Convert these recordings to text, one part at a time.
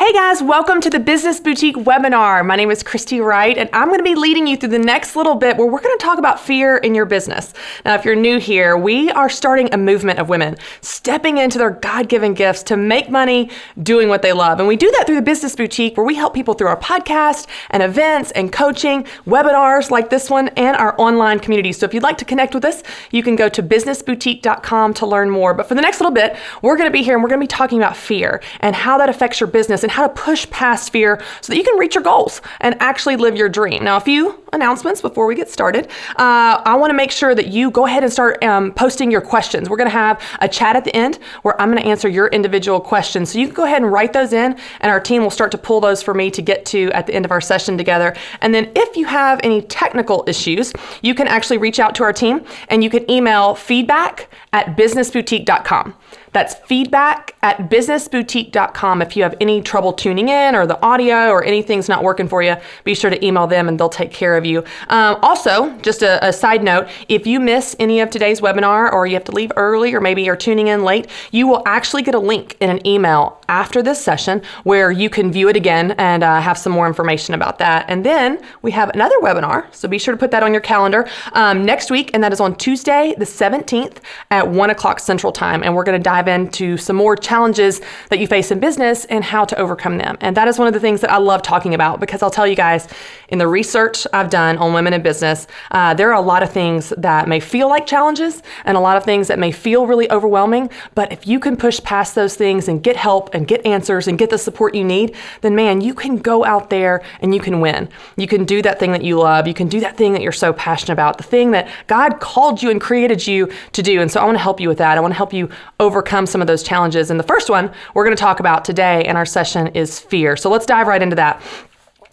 Hey guys, welcome to the Business Boutique webinar. My name is Christy Wright, and I'm going to be leading you through the next little bit where we're going to talk about fear in your business. Now, if you're new here, we are starting a movement of women stepping into their God-given gifts to make money doing what they love. And we do that through the Business Boutique, where we help people through our podcast and events and coaching, webinars like this one, and our online community. So if you'd like to connect with us, you can go to businessboutique.com to learn more. But for the next little bit, we're going to be here and we're going to be talking about fear and how that affects your business and how to push past fear so that you can reach your goals and actually live your dream. Now, a few announcements before we get started. I want to make sure that you go ahead and start posting your questions. We're going to have a chat at the end where I'm going to answer your individual questions. So you can go ahead and write those in, and our team will start to pull those for me to get to at the end of our session together. And then if you have any technical issues, you can actually reach out to our team and you can email feedback@businessboutique.com. That's feedback@businessboutique.com. If you have any trouble tuning in or the audio or anything's not working for you, be sure to email them and they'll take care of you. Also, just a side note, if you miss any of today's webinar or you have to leave early or maybe you're tuning in late, you will actually get a link in an email after this session where you can view it again and have some more information about that. And then we have another webinar, so be sure to put that on your calendar next week, and that is on Tuesday the 17th at 1 o'clock Central Time. And we're going to dive into some more challenges that you face in business and how to overcome them. And that is one of the things that I love talking about, because I'll tell you guys, in the research I've done on women in business, there are a lot of things that may feel like challenges and a lot of things that may feel really overwhelming. But if you can push past those things and get help and get answers and get the support you need, then man, you can go out there and you can win. You can do that thing that you love. You can do that thing that you're so passionate about, the thing that God called you and created you to do. And so I want to help you with that. I want to help you overcome some of those challenges. And the first one we're going to talk about today in our session is fear. So let's dive right into that.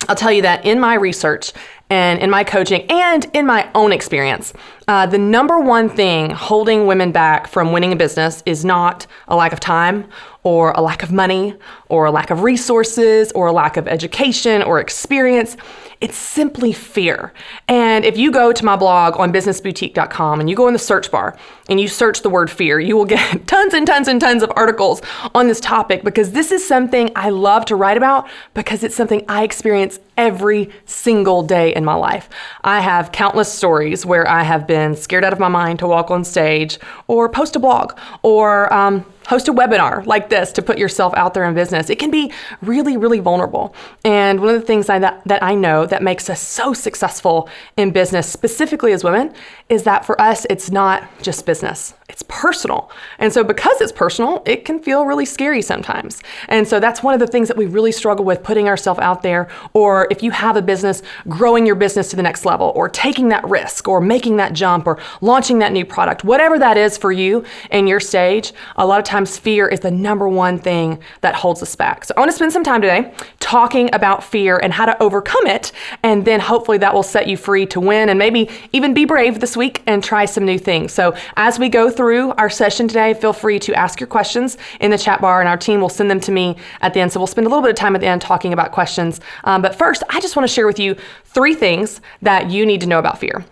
I'll tell you that in my research and in my coaching and in my own experience, the number one thing holding women back from winning a business is not a lack of time or a lack of money or a lack of resources or a lack of education or experience. It's simply fear. And if you go to my blog on businessboutique.com and you go in the search bar and you search the word fear, you will get tons and tons and tons of articles on this topic, because this is something I love to write about because it's something I experience every single day in my life. I have countless stories where I have been scared out of my mind to walk on stage or post a blog or host a webinar like this to put yourself out there in business. It can be really, really vulnerable. And one of the things that I know that makes us so successful in business, specifically as women, is that for us, it's not just business, it's personal. And so because it's personal, it can feel really scary sometimes. And so that's one of the things that we really struggle with, putting ourselves out there, or if you have a business, growing your business to the next level, or taking that risk, or making that jump, or launching that new product, whatever that is for you and your stage. A lot of times fear is the number one thing that holds us back. So I want to spend some time today talking about fear and how to overcome it. And then hopefully that will set you free to win and maybe even be brave this week and try some new things. So as we go through our session today, feel free to ask your questions in the chat bar and our team will send them to me at the end. So we'll spend a little bit of time at the end talking about questions. But first, I just want to share with you 3 things that you need to know about fear.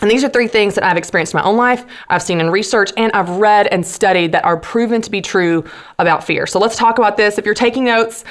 And these are 3 things that I've experienced in my own life, I've seen in research, and I've read and studied that are proven to be true about fear. So let's talk about this. If you're taking notes,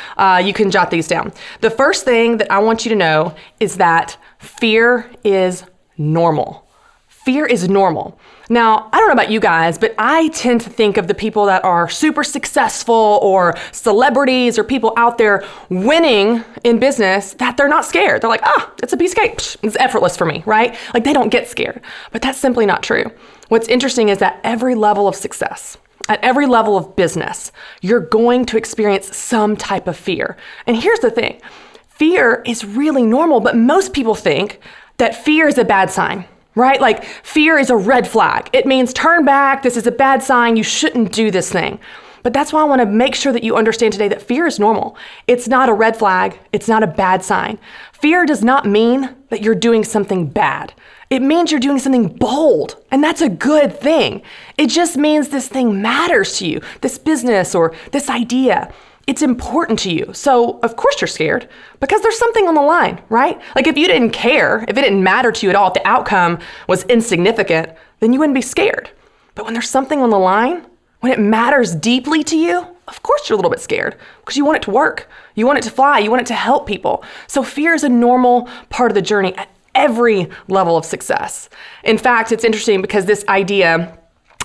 you can jot these down. The first thing that I want you to know is that fear is normal. Fear is normal. Now, I don't know about you guys, but I tend to think of the people that are super successful or celebrities or people out there winning in business, that they're not scared. They're like, it's a piece of cake. It's effortless for me, right? Like they don't get scared. But that's simply not true. What's interesting is that every level of success, at every level of business, you're going to experience some type of fear. And here's the thing. Fear is really normal, but most people think that fear is a bad sign. Right? Like fear is a red flag. It means turn back. This is a bad sign. You shouldn't do this thing. But that's why I want to make sure that you understand today that fear is normal. It's not a red flag. It's not a bad sign. Fear does not mean that you're doing something bad. It means you're doing something bold, and that's a good thing. It just means this thing matters to you, this business or this idea. It's important to you. So of course you're scared because there's something on the line, right? Like if you didn't care, if it didn't matter to you at all, if the outcome was insignificant, then you wouldn't be scared. But when there's something on the line, when it matters deeply to you, of course you're a little bit scared because you want it to work. You want it to fly. You want it to help people. So fear is a normal part of the journey at every level of success. In fact, it's interesting because this idea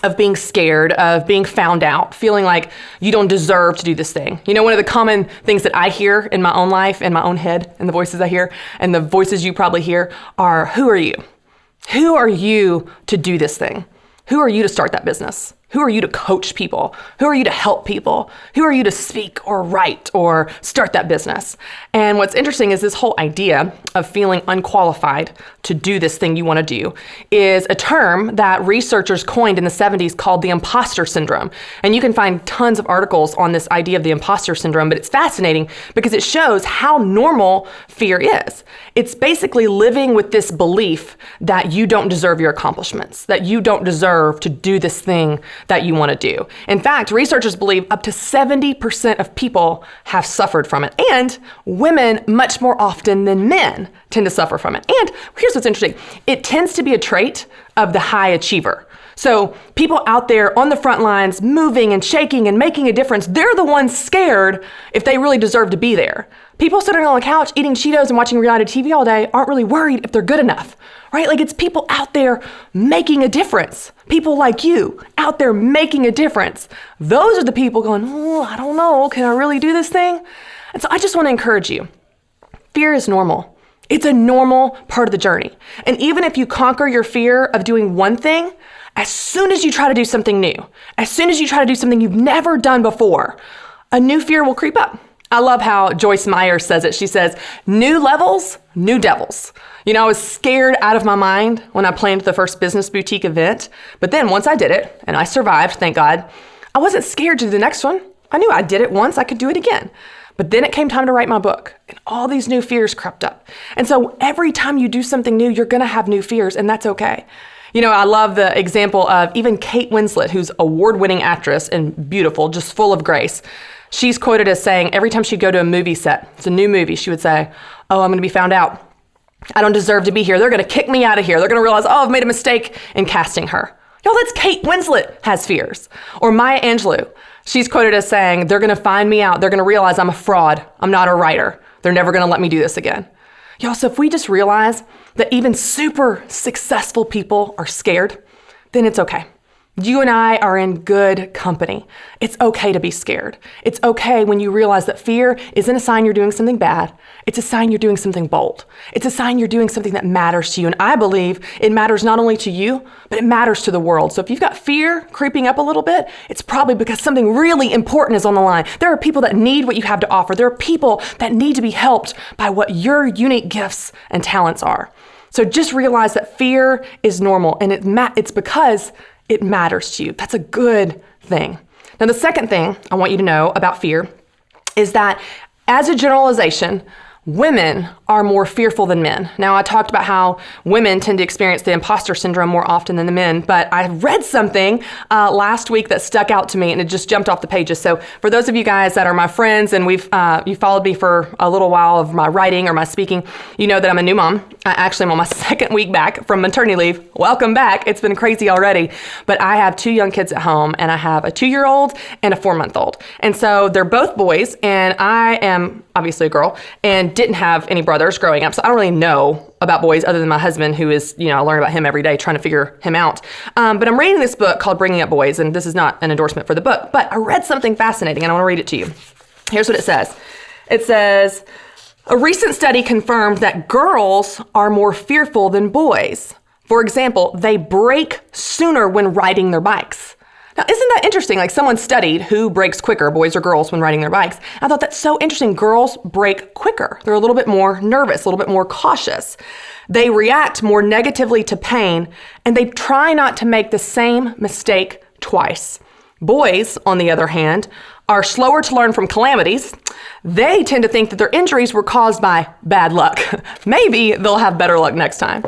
of being scared, of being found out, feeling like you don't deserve to do this thing. You know, one of the common things that I hear in my own life, in my own head, and the voices I hear, and the voices you probably hear are, who are you? Who are you to do this thing? Who are you to start that business? Who are you to coach people? Who are you to help people? Who are you to speak or write or start that business? And what's interesting is this whole idea of feeling unqualified to do this thing you want to do is a term that researchers coined in the 70s called the imposter syndrome. And you can find tons of articles on this idea of the imposter syndrome, but it's fascinating because it shows how normal fear is. It's basically living with this belief that you don't deserve your accomplishments, that you don't deserve to do this thing that you want to do. In fact, researchers believe up to 70% of people have suffered from it, and women much more often than men tend to suffer from it. And here's what's interesting. It tends to be a trait of the high achiever. So people out there on the front lines, moving and shaking and making a difference, they're the ones scared if they really deserve to be there. People sitting on the couch eating Cheetos and watching reality TV all day aren't really worried if they're good enough, right? Like it's people out there making a difference. People like you out there making a difference. Those are the people going, oh, I don't know, can I really do this thing? And so I just want to encourage you. Fear is normal. It's a normal part of the journey. And even if you conquer your fear of doing one thing, as soon as you try to do something new, as soon as you try to do something you've never done before, a new fear will creep up. I love how Joyce Meyer says it. She says, new levels, new devils. You know, I was scared out of my mind when I planned the first business boutique event. But then once I did it, and I survived, thank God, I wasn't scared to do the next one. I knew I did it once, I could do it again. But then it came time to write my book, and all these new fears crept up. And so every time you do something new, you're going to have new fears, and that's okay. You know, I love the example of even Kate Winslet, who's award-winning actress and beautiful, just full of grace. She's quoted as saying every time she'd go to a movie set, it's a new movie, she would say, oh, I'm going to be found out. I don't deserve to be here. They're going to kick me out of here. They're going to realize, oh, I've made a mistake in casting her. Yo, that's Kate Winslet has fears. Or Maya Angelou. She's quoted as saying, they're going to find me out. They're going to realize I'm a fraud. I'm not a writer. They're never going to let me do this again. Y'all, so if we just realize that even super successful people are scared, then it's okay. You and I are in good company. It's okay to be scared. It's okay when you realize that fear isn't a sign you're doing something bad. It's a sign you're doing something bold. It's a sign you're doing something that matters to you. And I believe it matters not only to you, but it matters to the world. So if you've got fear creeping up a little bit, it's probably because something really important is on the line. There are people that need what you have to offer. There are people that need to be helped by what your unique gifts and talents are. So just realize that fear is normal, and it's because it matters to you. That's a good thing. Now, the second thing I want you to know about fear is that as a generalization, women are more fearful than men. Now, I talked about how women tend to experience the imposter syndrome more often than the men, but I read something last week that stuck out to me, and it just jumped off the pages. So for those of you guys that are my friends and you followed me for a little while of my writing or my speaking, you know that I'm a new mom. I actually am on my second week back from maternity leave. Welcome back. It's been crazy already. But I have 2 young kids at home, and I have a 2-year-old and a 4-month-old. And so they're both boys, and I am obviously a girl and didn't have any brothers growing up. So I don't really know about boys other than my husband, who is, I learn about him every day trying to figure him out. But I'm reading this book called Bringing Up Boys, and this is not an endorsement for the book, but I read something fascinating and I want to read it to you. Here's what it says. It says, a recent study confirmed that girls are more fearful than boys. For example, they break sooner when riding their bikes. Now, isn't that interesting? Like someone studied who breaks quicker, boys or girls, when riding their bikes. I thought that's so interesting. Girls break quicker. They're a little bit more nervous, a little bit more cautious. They react more negatively to pain, and they try not to make the same mistake twice. Boys, on the other hand, are slower to learn from calamities. They tend to think that their injuries were caused by bad luck. Maybe they'll have better luck next time.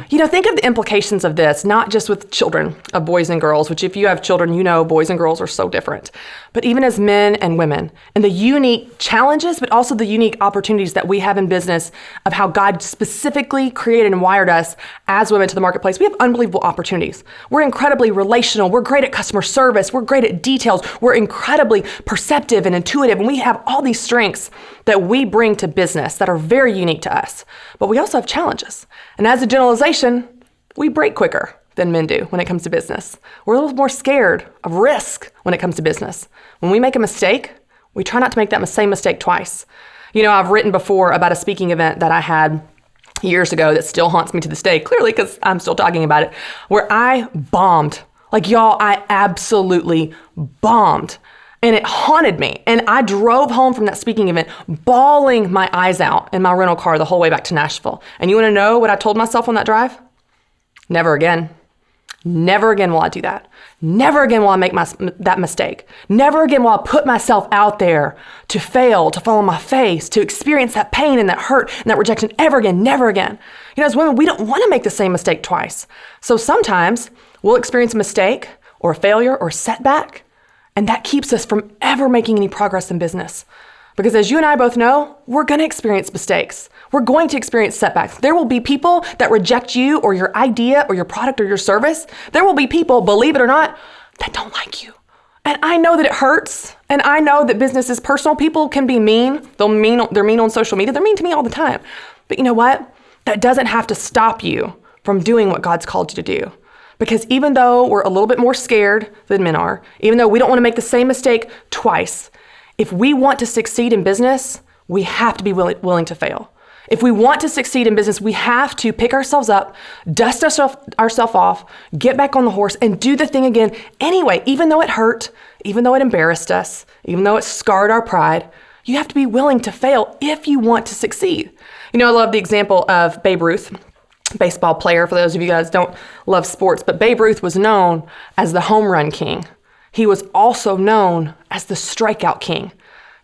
Think of the implications of this, not just with children, of boys and girls, which if you have children, boys and girls are so different. but even as men and women, and the unique challenges, but also the unique opportunities that we have in business of how God specifically created and wired us as women to the marketplace, we have unbelievable opportunities. We're incredibly relational. We're great at customer service. We're great at details. We're incredibly perceptive and intuitive, and we have all these strengths that we bring to business that are very unique to us. But we also have challenges. And as a generalization, we break quicker than men do when it comes to business. We're a little more scared of risk when it comes to business. When we make a mistake, we try not to make that same mistake twice. I've written before about a speaking event that I had years ago that still haunts me to this day, clearly because I'm still talking about it, where I bombed. I absolutely bombed. And it haunted me. And I drove home from that speaking event bawling my eyes out in my rental car the whole way back to Nashville. And you want to know what I told myself on that drive? Never again. Never again will I do that. Never again will I make that mistake. Never again will I put myself out there to fail, to fall on my face, to experience that pain and that hurt and that rejection ever again, never again. As women, we don't want to make the same mistake twice. So sometimes we'll experience a mistake or a failure or a setback, and that keeps us from ever making any progress in business. Because as you and I both know, we're going to experience mistakes. We're going to experience setbacks. There will be people that reject you or your idea or your product or your service. There will be people, believe it or not, that don't like you. And I know that it hurts. And I know that business is personal. People can be mean. They're mean on social media. They're mean to me all the time. But you know what? That doesn't have to stop you from doing what God's called you to do. Because even though we're a little bit more scared than men are, even though we don't want to make the same mistake twice, if we want to succeed in business, we have to be willing to fail. If we want to succeed in business, we have to pick ourselves up, dust ourselves off, get back on the horse, and do the thing again anyway, even though it hurt, even though it embarrassed us, even though it scarred our pride. You have to be willing to fail if you want to succeed. I love the example of Babe Ruth, baseball player. For those of you guys who don't love sports, but Babe Ruth was known as the home run king. He was also known as the strikeout king.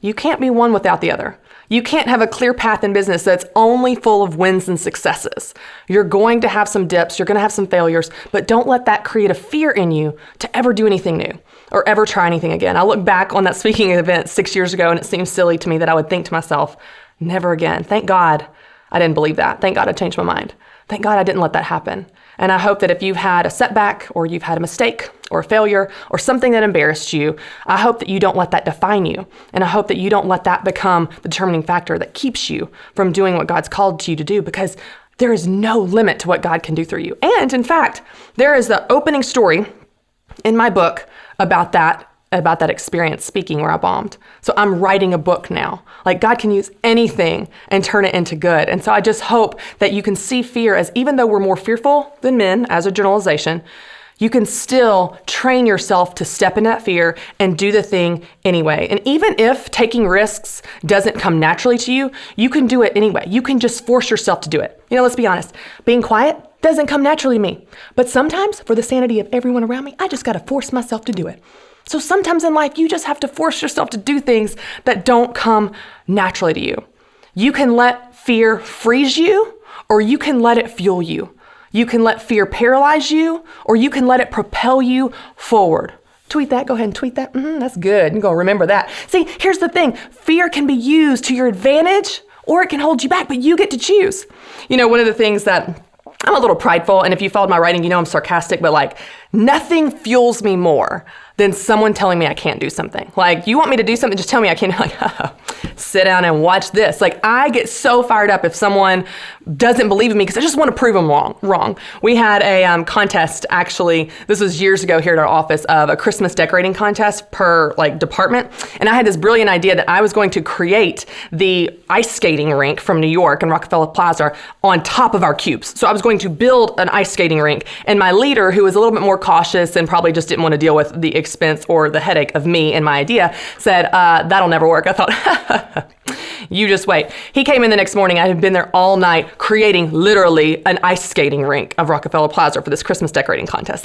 You can't be one without the other. You can't have a clear path in business that's only full of wins and successes. You're going to have some dips, you're going to have some failures, but don't let that create a fear in you to ever do anything new or ever try anything again. I look back on that speaking event 6 years ago and it seems silly to me that I would think to myself, never again. Thank God I didn't believe that. Thank God I changed my mind. Thank God I didn't let that happen. And I hope that if you've had a setback or you've had a mistake or a failure or something that embarrassed you, I hope that you don't let that define you. And I hope that you don't let that become the determining factor that keeps you from doing what God's called you to do, because there is no limit to what God can do through you. And in fact, there is the opening story in my book about that experience speaking where I bombed. So I'm writing a book now. God can use anything and turn it into good. And so I just hope that you can see fear as, even though we're more fearful than men as a generalization, you can still train yourself to step in that fear and do the thing anyway. And even if taking risks doesn't come naturally to you, you can do it anyway. You can just force yourself to do it. Let's be honest. Being quiet doesn't come naturally to me. But sometimes, for the sanity of everyone around me, I just got to force myself to do it. So sometimes in life, you just have to force yourself to do things that don't come naturally to you. You can let fear freeze you, or you can let it fuel you. You can let fear paralyze you, or you can let it propel you forward. Tweet that. Go ahead and tweet that. That's good. You're going to remember that. See, here's the thing. Fear can be used to your advantage, or it can hold you back, but you get to choose. One of the things that I'm a little prideful, and if you followed my writing, I'm sarcastic, but nothing fuels me more than someone telling me I can't do something. You want me to do something, just tell me I can't. Sit down and watch this. I get so fired up if someone doesn't believe in me because I just want to prove them wrong. We had a contest, actually, this was years ago here at our office, of a Christmas decorating contest per department. And I had this brilliant idea that I was going to create the ice skating rink from New York and Rockefeller Plaza on top of our cubes. So I was going to build an ice skating rink. And my leader, who was a little bit more cautious and probably just didn't want to deal with the expense or the headache of me and my idea, said, that'll never work. I thought, you just wait. He came in the next morning. I had been there all night creating literally an ice skating rink of Rockefeller Plaza for this Christmas decorating contest.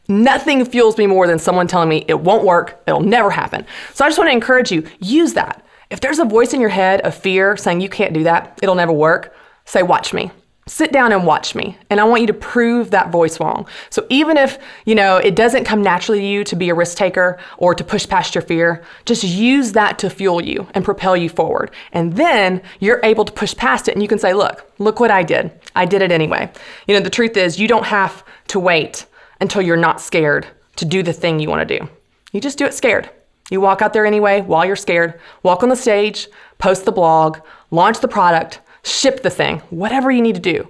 Nothing fuels me more than someone telling me it won't work, it'll never happen. So I just want to encourage you, use that. If there's a voice in your head of fear saying you can't do that, it'll never work, say, watch me. sit down and watch me. And I want you to prove that voice wrong. So even if, it doesn't come naturally to you to be a risk taker or to push past your fear, just use that to fuel you and propel you forward. And then you're able to push past it and you can say, look what I did. I did it anyway. The truth is you don't have to wait until you're not scared to do the thing you want to do. You just do it scared. You walk out there anyway while you're scared, walk on the stage, post the blog, launch the product, ship the thing, whatever you need to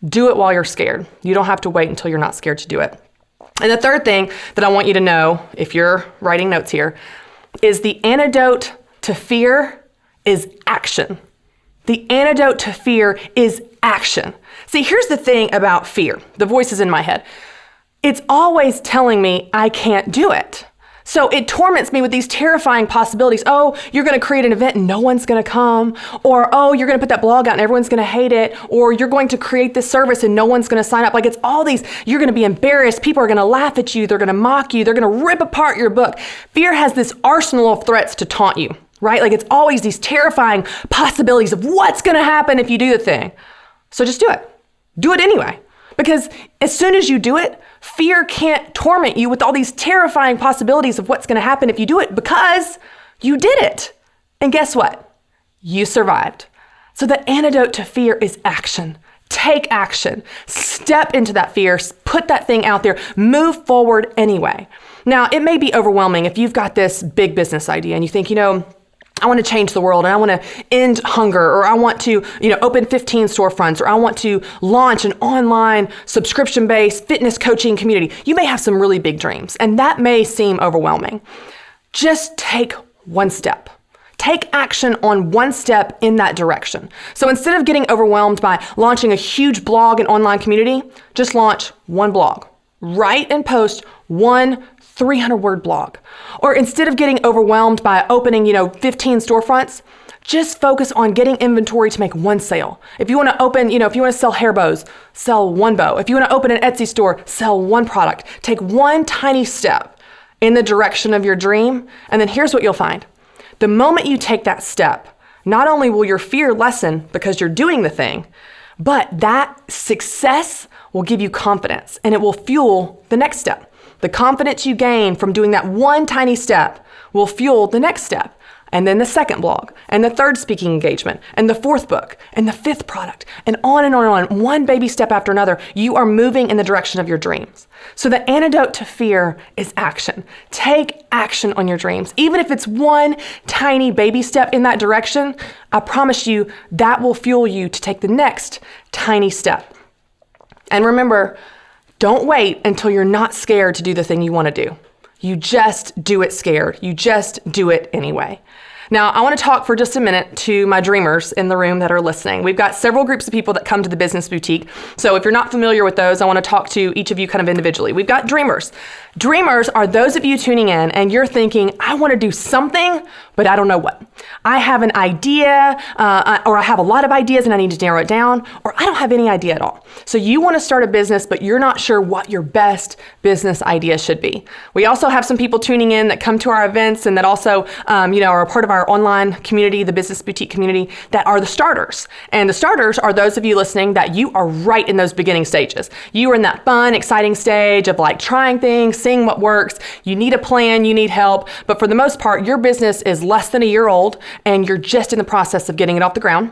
do it while you're scared. You don't have to wait until you're not scared to do it. And the third thing that I want you to know, if you're writing notes here, is the antidote to fear is action. The antidote to fear is action. See, here's the thing about fear. The voice is in my head. It's always telling me I can't do it. So it torments me with these terrifying possibilities. Oh, you're going to create an event and no one's going to come. Or, oh, you're going to put that blog out and everyone's going to hate it. Or you're going to create this service and no one's going to sign up. Like it's all these, you're going to be embarrassed. People are going to laugh at you. They're going to mock you. They're going to rip apart your book. Fear has this arsenal of threats to taunt you, right? Like it's always these terrifying possibilities of what's going to happen if you do the thing. So just do it. Do it anyway. Because as soon as you do it, fear can't torment you with all these terrifying possibilities of what's going to happen if you do it because you did it. And guess what? You survived. So the antidote to fear is action. Take action. Step into that fear. Put that thing out there. Move forward anyway. Now, it may be overwhelming if you've got this big business idea and you think, I want to change the world and I want to end hunger, or I want to, open 15 storefronts, or I want to launch an online subscription-based fitness coaching community. You may have some really big dreams and that may seem overwhelming. Just take one step. Take action on one step in that direction. So instead of getting overwhelmed by launching a huge blog and online community, just launch one blog. Write and post one 300-word blog. Or instead of getting overwhelmed by opening, 15 storefronts, just focus on getting inventory to make one sale. If you want to open, if you want to sell hair bows, sell one bow. If you want to open an Etsy store, sell one product. Take one tiny step in the direction of your dream, and then here's what you'll find. The moment you take that step, not only will your fear lessen because you're doing the thing, but that success will give you confidence and it will fuel the next step. The confidence you gain from doing that one tiny step will fuel the next step, and then the second blog, and the third speaking engagement, and the fourth book, and the fifth product, and on and on and on. One baby step after another, you are moving in the direction of your dreams. So the antidote to fear is action. Take action on your dreams. Even if it's one tiny baby step in that direction, I promise you that will fuel you to take the next tiny step. And remember, don't wait until you're not scared to do the thing you want to do. You just do it scared. You just do it anyway. Now, I want to talk for just a minute to my dreamers in the room that are listening. We've got several groups of people that come to the Business Boutique. So if you're not familiar with those, I want to talk to each of you kind of individually. We've got dreamers. Dreamers are those of you tuning in and you're thinking, I want to do something, but I don't know what. I have an idea, or I have a lot of ideas and I need to narrow it down, or I don't have any idea at all. So you want to start a business, but you're not sure what your best business idea should be. We also have some people tuning in that come to our events and that also, are a part of our online community, the Business Boutique community, that are the starters. And the starters are those of you listening that you are right in those beginning stages. You are in that fun, exciting stage of like trying things, seeing what works. You need a plan, you need help. But for the most part, your business is less than a year old and you're just in the process of getting it off the ground.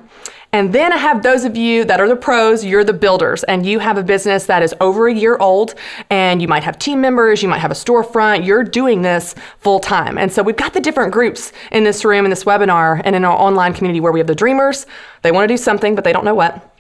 And then I have those of you that are the pros, you're the builders, and you have a business that is over a year old, and you might have team members, you might have a storefront, you're doing this full time. And so we've got the different groups in this room, in this webinar, and in our online community where we have the dreamers, they want to do something, but they don't know what.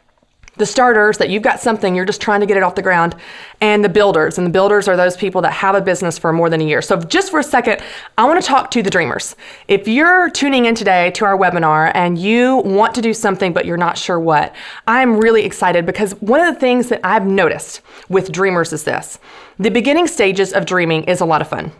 The starters, that you've got something, you're just trying to get it off the ground, and the builders. And the builders are those people that have a business for more than a year. So just for a second, I want to talk to the dreamers. If you're tuning in today to our webinar and you want to do something, but you're not sure what, I'm really excited because one of the things that I've noticed with dreamers is this. The beginning stages of dreaming is a lot of fun.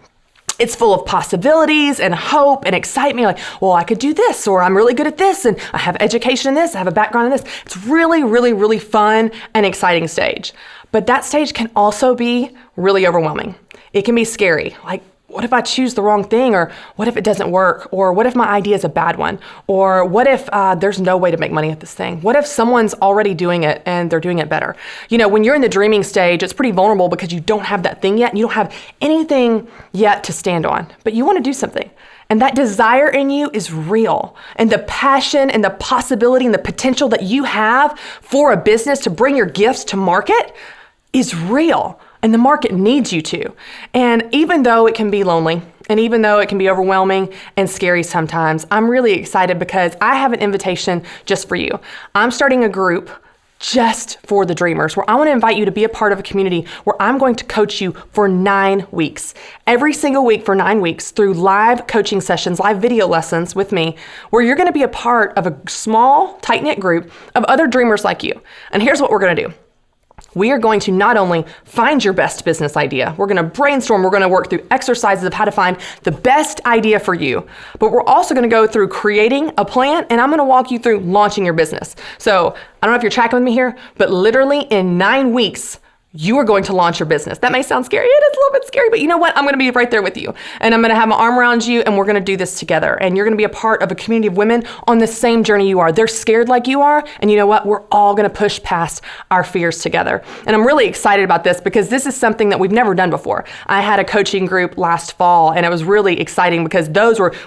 It's full of possibilities and hope and excitement. You're like, well, I could do this, or I'm really good at this, and I have education in this, I have a background in this. It's really, really, really fun and exciting stage. But that stage can also be really overwhelming. It can be scary. Like, what if I choose the wrong thing? Or what if it doesn't work? Or what if my idea is a bad one? Or what if there's no way to make money at this thing? What if someone's already doing it and they're doing it better? When you're in the dreaming stage, it's pretty vulnerable because you don't have that thing yet and you don't have anything yet to stand on, but you want to do something. And that desire in you is real. And the passion and the possibility and the potential that you have for a business to bring your gifts to market is real. And the market needs you to. And even though it can be lonely, and even though it can be overwhelming and scary sometimes, I'm really excited because I have an invitation just for you. I'm starting a group just for the dreamers, where I want to invite you to be a part of a community where I'm going to coach you for 9 weeks. Every single week for 9 weeks through live coaching sessions, live video lessons with me, where you're going to be a part of a small, tight-knit group of other dreamers like you. And here's what we're going to do. We are going to not only find your best business idea, we're going to brainstorm, we're going to work through exercises of how to find the best idea for you, but we're also going to go through creating a plan, and I'm going to walk you through launching your business. So I don't know if you're tracking with me here, but literally in 9 weeks, you are going to launch your business. That may sound scary. It is a little bit scary, but you know what? I'm going to be right there with you. And I'm going to have my arm around you, and we're going to do this together. And you're going to be a part of a community of women on the same journey you are. They're scared like you are. And you know what? We're all going to push past our fears together. And I'm really excited about this because this is something that we've never done before. I had a coaching group last fall, and it was really exciting because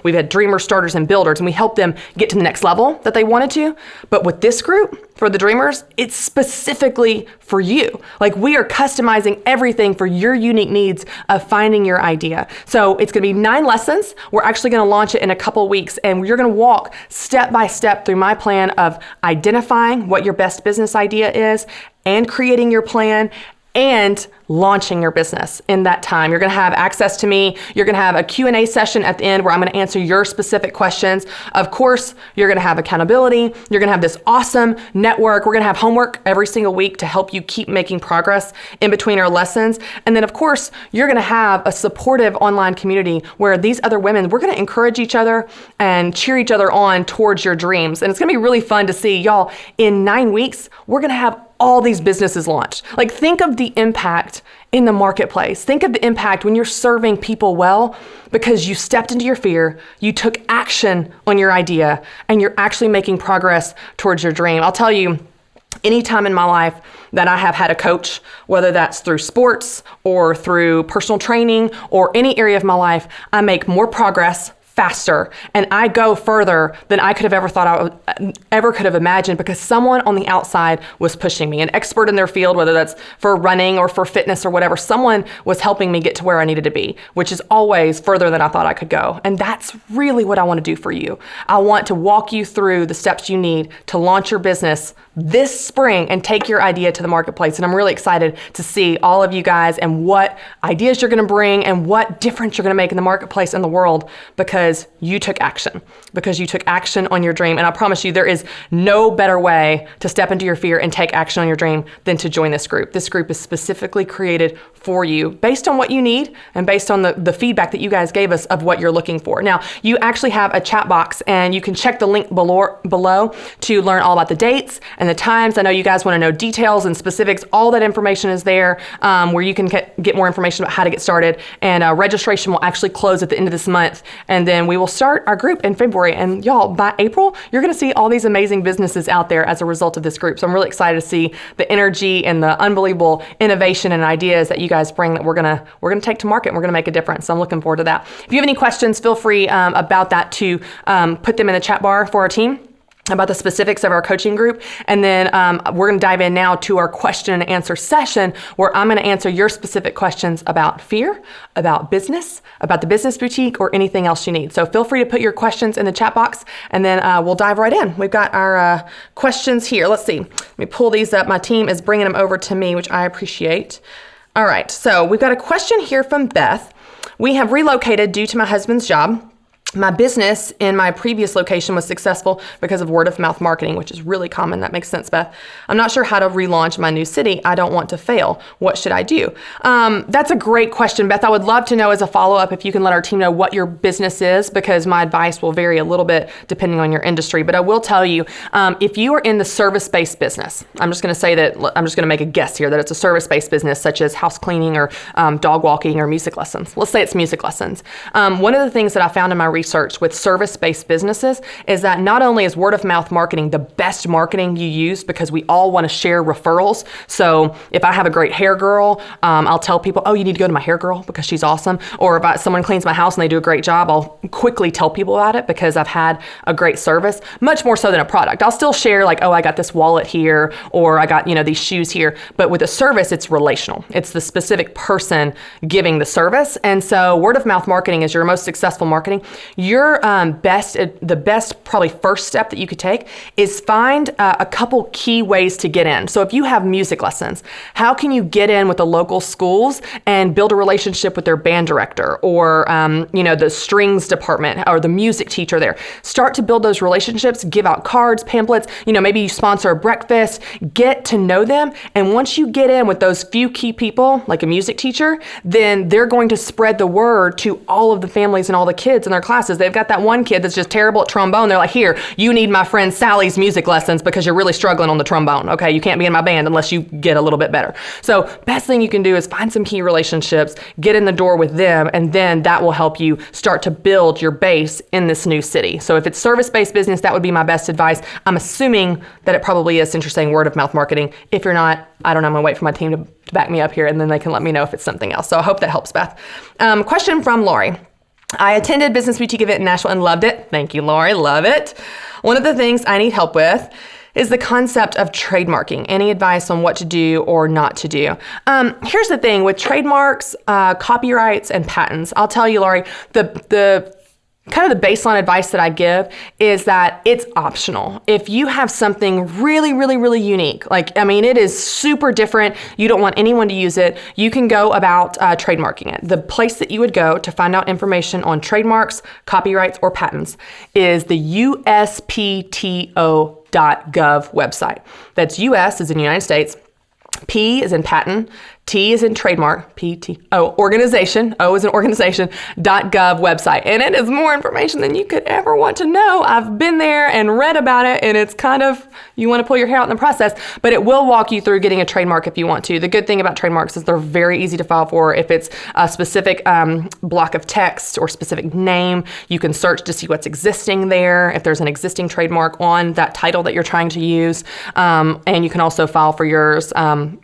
we've had dreamers, starters, and builders, and we helped them get to the next level that they wanted to. But with this group, for the dreamers, it's specifically for you. Like, we are customizing everything for your unique needs of finding your idea. So it's going to be 9 lessons. We're actually going to launch it in a couple weeks, and you're going to walk step by step through my plan of identifying what your best business idea is and creating your plan and launching your business in that time. You're going to have access to me. You're going to have a Q&A session at the end where I'm going to answer your specific questions. Of course, you're going to have accountability. You're going to have this awesome network. We're going to have homework every single week to help you keep making progress in between our lessons. And then, of course, you're going to have a supportive online community where these other women, we're going to encourage each other and cheer each other on towards your dreams. And it's going to be really fun to see, y'all, in 9 weeks, we're going to have all these businesses launched. Like, think of the impact in the marketplace. Think of the impact when you're serving people well because you stepped into your fear, you took action on your idea, and you're actually making progress towards your dream. I'll tell you, any time in my life that I have had a coach, whether that's through sports or through personal training or any area of my life, I make more progress faster, and I go further than I could have ever thought could have imagined because someone on the outside was pushing me, an expert in their field, whether that's for running or for fitness or whatever. Someone was helping me get to where I needed to be, which is always further than I thought I could go. And that's really what I want to do for you. I want to walk you through the steps you need to launch your business this spring and take your idea to the marketplace. And I'm really excited to see all of you guys and what ideas you're going to bring and what difference you're going to make in the marketplace and the world because you took action on your dream. And I promise you, there is no better way to step into your fear and take action on your dream than to join this group. This group is specifically created for you based on what you need and based on the feedback that you guys gave us of what you're looking for. Now, you actually have a chat box, and you can check the link below to learn all about the dates and the times. I know you guys want to know details and specifics. All that information is there where you can get more information about how to get started. And registration will actually close at the end of this month. And then we will start our group in February. And y'all, by April, you're going to see all these amazing businesses out there as a result of this group. So I'm really excited to see the energy and the unbelievable innovation and ideas that you guys bring that we're gonna take to market, and we're gonna make a difference. So I'm looking forward to that. If you have any questions, feel free about that to put them in the chat bar for our team about the specifics of our coaching group. And then we're going to dive in now to our question and answer session where I'm going to answer your specific questions about fear, about business, about the business boutique, or anything else you need. So feel free to put your questions in the chat box, and then we'll dive right in. We've got our questions here. Let's see. Let me pull these up. My team is bringing them over to me, which I appreciate. All right. So we've got a question here from Beth. We have relocated due to my husband's job. My business in my previous location was successful because of word of mouth marketing, which is really common. That makes sense, Beth. I'm not sure how to relaunch my new city. I don't want to fail. What should I do? That's a great question, Beth. I would love to know as a follow-up if you can let our team know what your business is, because my advice will vary a little bit depending on your industry. But I will tell you, if you are in the service-based business, I'm just going to make a guess here that it's a service-based business such as house cleaning or dog walking or music lessons. Let's say it's music lessons. One of the things that I found in my research with service-based businesses is that not only is word of mouth marketing the best marketing you use, because we all want to share referrals. So if I have a great hair girl, I'll tell people, oh, you need to go to my hair girl because she's awesome. Or if someone cleans my house and they do a great job, I'll quickly tell people about it because I've had a great service, much more so than a product. I'll still share like, oh, I got this wallet here, or I got, these shoes here. But with a service, it's relational. It's the specific person giving the service. And so word of mouth marketing is your most successful marketing. Your the best probably first step that you could take is find a couple key ways to get in. So if you have music lessons, how can you get in with the local schools and build a relationship with their band director or, the strings department or the music teacher there? Start to build those relationships, give out cards, pamphlets, maybe you sponsor a breakfast, get to know them. And once you get in with those few key people, like a music teacher, then they're going to spread the word to all of the families and all the kids in their classes. They've got that one kid that's just terrible at trombone. They're like, here, you need my friend Sally's music lessons because you're really struggling on the trombone. Okay, you can't be in my band unless you get a little bit better. So best thing you can do is find some key relationships, get in the door with them, and then that will help you start to build your base in this new city. So if it's service-based business, that would be my best advice. I'm assuming that it probably is, since you're saying word of mouth marketing. If you're not, I don't know, I'm gonna wait for my team to back me up here and then they can let me know if it's something else. So I hope that helps, Beth. Question from Lori. I attended Business Boutique event in Nashville and loved it. Thank you, Lori. Love it. One of the things I need help with is the concept of trademarking. Any advice on what to do or not to do? Here's the thing with trademarks, copyrights, and patents. I'll tell you, Lori, the kind of the baseline advice that I give is that it's optional. If you have something really, really, really unique, it is super different, you don't want anyone to use it, you can go about trademarking it. The place that you would go to find out information on trademarks, copyrights, or patents is the USPTO.gov website. That's US as in United States, P is in patent, T is in trademark, organization, O is an organization, .gov website. And it is more information than you could ever want to know. I've been there and read about it, and it's kind of, you want to pull your hair out in the process, but it will walk you through getting a trademark if you want to. The good thing about trademarks is they're very easy to file for. If it's a specific block of text or specific name, you can search to see what's existing there, if there's an existing trademark on that title that you're trying to use. And you can also file for yours.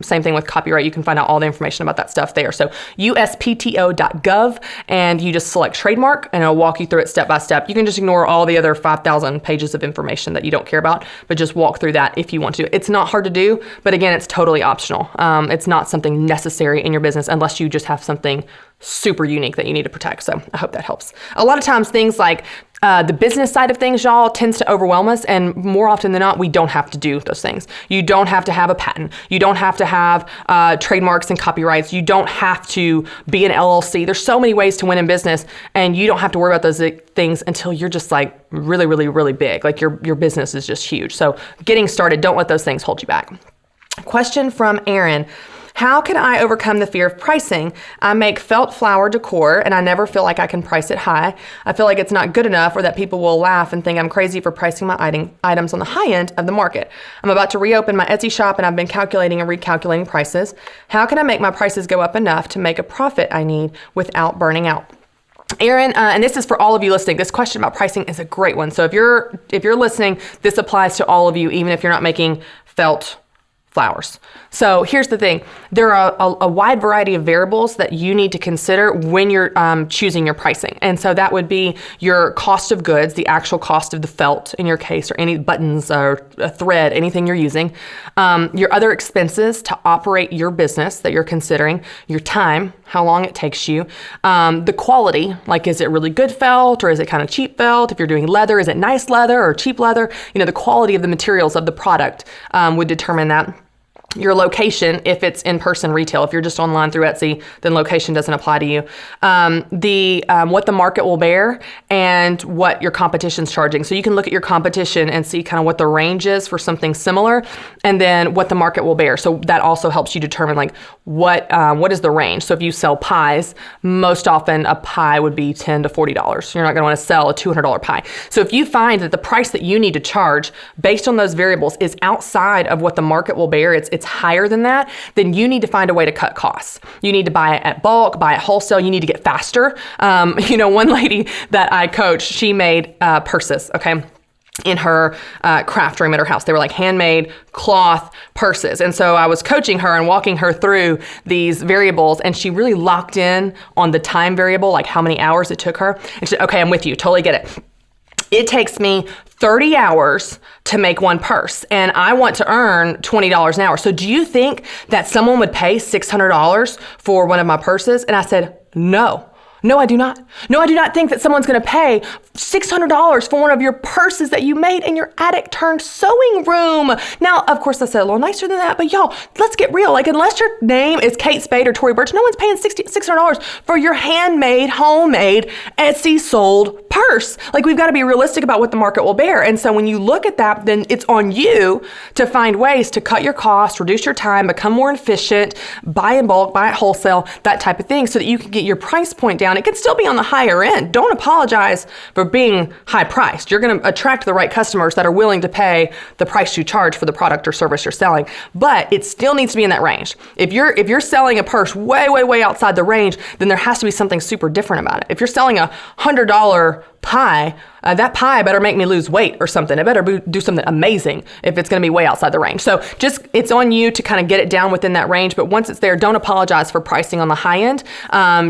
Same thing with copyright. You can find out all the information about that stuff there. So USPTO.gov, and you just select trademark and it'll walk you through it step by step. You can just ignore all the other 5,000 pages of information that you don't care about, but just walk through that if you want to. It's not hard to do, but again, it's totally optional. It's not something necessary in your business unless you just have something super unique that you need to protect. So I hope that helps. A lot of times things like the business side of things, y'all, tends to overwhelm us, and more often than not, we don't have to do those things. You don't have to have a patent. You don't have to have trademarks and copyrights. You don't have to be an LLC. There's so many ways to win in business, and you don't have to worry about those things until you're just like really, really, really big. Like your business is just huge. So getting started, don't let those things hold you back. Question from Aaron. How can I overcome the fear of pricing? I make felt flower decor and I never feel like I can price it high. I feel like it's not good enough or that people will laugh and think I'm crazy for pricing my items on the high end of the market. I'm about to reopen my Etsy shop and I've been calculating and recalculating prices. How can I make my prices go up enough to make a profit I need without burning out? Aaron, and this is for all of you listening, this question about pricing is a great one. So if you're listening, this applies to all of you, even if you're not making felt flowers. So here's the thing. There are a wide variety of variables that you need to consider when you're choosing your pricing. And so that would be your cost of goods, the actual cost of the felt in your case, or any buttons or a thread, anything you're using, your other expenses to operate your business that you're considering, your time, how long it takes you, the quality, like is it really good felt or is it kind of cheap felt? If you're doing leather, is it nice leather or cheap leather? The quality of the materials of the product would determine that. your location, if it's in-person retail. If you're just online through Etsy, then location doesn't apply to you. What the market will bear and what your competition's charging. So you can look at your competition and see kind of what the range is for something similar, and then what the market will bear. So that also helps you determine like what is the range. So if you sell pies, most often a pie would be $10 to $40. You're not going to want to sell a $200 pie. So if you find that the price that you need to charge based on those variables is outside of what the market will bear, it's higher than that, then you need to find a way to cut costs. You need to buy it at bulk, buy it wholesale. You need to get faster. One lady that I coached, she made purses, okay, in her craft room at her house. They were like handmade cloth purses. And so I was coaching her and walking her through these variables, and she really locked in on the time variable, like how many hours it took her. And she said, okay, I'm with you, totally get it. It takes me 30 hours to make one purse, and I want to earn $20 an hour. So do you think that someone would pay $600 for one of my purses? And I said, no. No, I do not. No, I do not think that someone's going to pay $600 for one of your purses that you made in your attic turned sewing room. Now, of course, I said a little nicer than that, but y'all, let's get real. Like, unless your name is Kate Spade or Tory Burch, no one's paying $600 for your handmade, homemade, Etsy sold purse. Like, we've got to be realistic about what the market will bear. And so when you look at that, then it's on you to find ways to cut your costs, reduce your time, become more efficient, buy in bulk, buy it wholesale, that type of thing, so that you can get your price point down. It can still be on the higher end. Don't apologize for being high priced. You're going to attract the right customers that are willing to pay the price you charge for the product or service you're selling, but it still needs to be in that range. If you're selling a purse way outside the range, then there has to be something super different about it. If you're selling a $100 pie, that pie better make me lose weight or something. It better do something amazing if it's going to be way outside the range. So it's on you to kind of get it down within that range. But once it's there, don't apologize for pricing on the high end.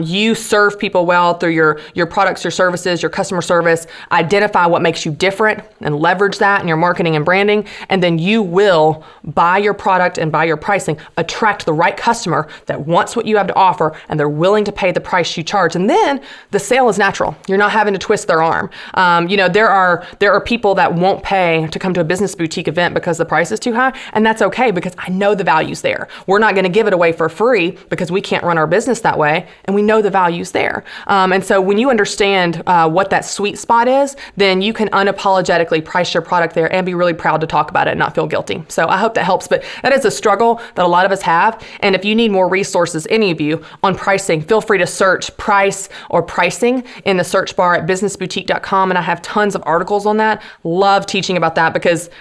You serve people well through your products, your services, your customer service. Identify what makes you different and leverage that in your marketing and branding. And then you will, by your product and by your pricing, attract the right customer that wants what you have to offer and they're willing to pay the price you charge. And then the sale is natural. You're not having to twist their arm. There are people that won't pay to come to a business boutique event because the price is too high, and that's okay because I know the value's there. We're not going to give it away for free because we can't run our business that way, and we know the value's there. And so when you understand what that sweet spot is, then you can unapologetically price your product there and be really proud to talk about it and not feel guilty. So I hope that helps, but that is a struggle that a lot of us have. And if you need more resources, any of you, on pricing, feel free to search price or pricing in the search bar at businessboutique.com, and I have tons of articles on that. Love teaching about that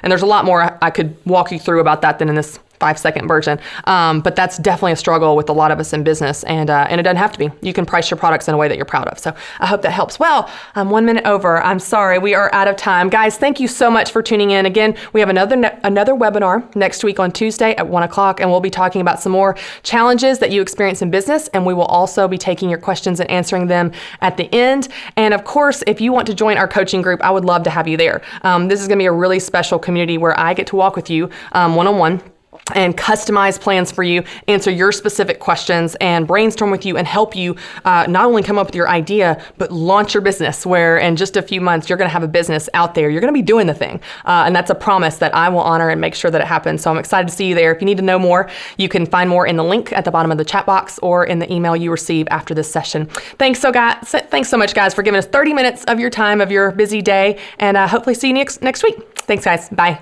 and there's a lot more I could walk you through about that than in this 5-second version. But that's definitely a struggle with a lot of us in business, and it doesn't have to be. You can price your products in a way that you're proud of. So I hope that helps. Well, I'm 1 minute over. I'm sorry. We are out of time. Guys, thank you so much for tuning in. Again, we have another webinar next week on Tuesday at 1 o'clock, and we'll be talking about some more challenges that you experience in business, and we will also be taking your questions and answering them at the end. And of course, if you want to join our coaching group, I would love to have you there. This is going to be a really special community where I get to walk with you one-on-one and customize plans for you, answer your specific questions, and brainstorm with you and help you not only come up with your idea, but launch your business, where in just a few months, you're going to have a business out there. You're going to be doing the thing. And that's a promise that I will honor and make sure that it happens. So I'm excited to see you there. If you need to know more, you can find more in the link at the bottom of the chat box or in the email you receive after this session. Thanks so much, guys, for giving us 30 minutes of your time, of your busy day, and hopefully see you next week. Thanks, guys. Bye.